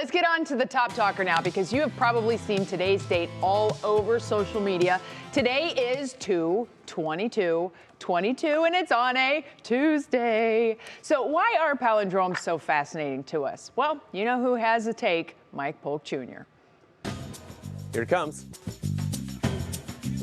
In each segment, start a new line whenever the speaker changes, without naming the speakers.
let's get on to the top talker now, because you have probably seen today's date all over social media. Today is 2/22/22, and it's on a Tuesday. So why are palindromes so fascinating to us? Well, you know who has a take, Mike Polk Jr.
Here it comes.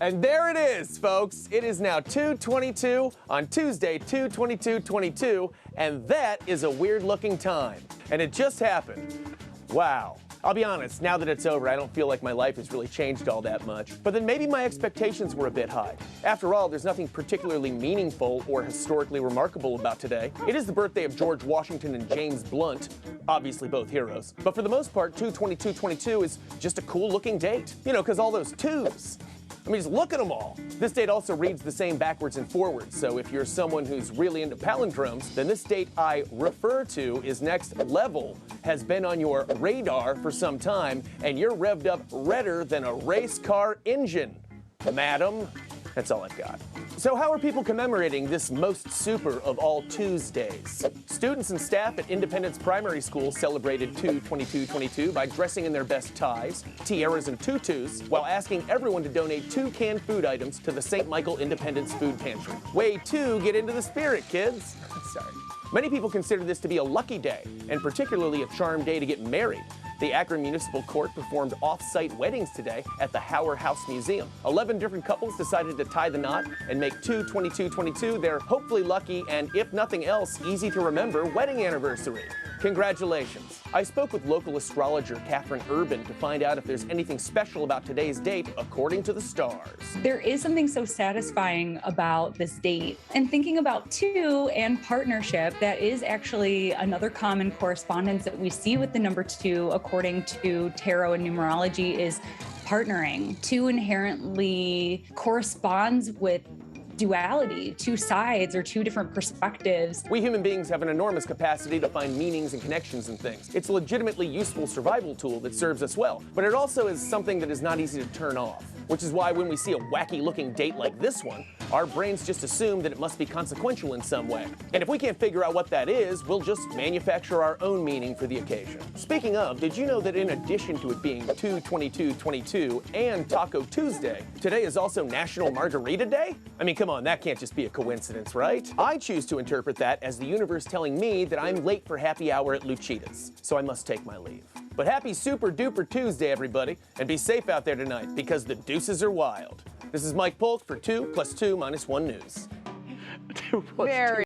And there it is, folks. It is now 2/22 on Tuesday, 2/22/22, and that is a weird-looking time. And it just happened. Wow. I'll be honest, now that it's over, I don't feel like my life has really changed all that much. But then maybe my expectations were a bit high. After all, there's nothing particularly meaningful or historically remarkable about today. It is the birthday of George Washington and James Blunt, obviously both heroes. But for the most part, 2/22/22 is just a cool-looking date. You know, because all those twos. I mean, just look at them all. This date also reads the same backwards and forwards, so if you're someone who's really into palindromes, then this date I refer to is next level, has been on your radar for some time, and you're revved up redder than a race car engine. Madam, that's all I've got. So how are people commemorating this most super of all Tuesdays? Students and staff at Independence Primary School celebrated 2/22/22 by dressing in their best ties, tiaras, and tutus, while asking everyone to donate 2 canned food items to the St. Michael Independence Food Pantry. Way to get into the spirit, kids. Sorry. Many people consider this to be a lucky day, and particularly a charmed day to get married. The Akron Municipal Court performed off-site weddings today at the Hauer House Museum. 11 different couples decided to tie the knot and make 2/22/22 their hopefully lucky and, if nothing else, easy to remember wedding anniversary. Congratulations. I spoke with local astrologer Catherine Urban to find out if there's anything special about today's date according to the stars.
There is something so satisfying about this date. And thinking about two and partnership, that is actually another common correspondence that we see with the number 2 according to tarot and numerology is partnering. 2 inherently corresponds with duality, 2 sides or 2 different perspectives.
We human beings have an enormous capacity to find meanings and connections in things. It's a legitimately useful survival tool that serves us well, but it also is something that is not easy to turn off, which is why when we see a wacky looking date like this one, our brains just assume that it must be consequential in some way. And if we can't figure out what that is, we'll just manufacture our own meaning for the occasion. Speaking of, did you know that in addition to it being 2/22/22 and Taco Tuesday, today is also National Margarita Day? I mean, come on, that can't just be a coincidence, right? I choose to interpret that as the universe telling me that I'm late for happy hour at Lucida's, so I must take my leave. But happy super duper Tuesday, everybody, and be safe out there tonight, because the deuces are wild. This is Mike Polk for 2 + 2 - 1 News.
Very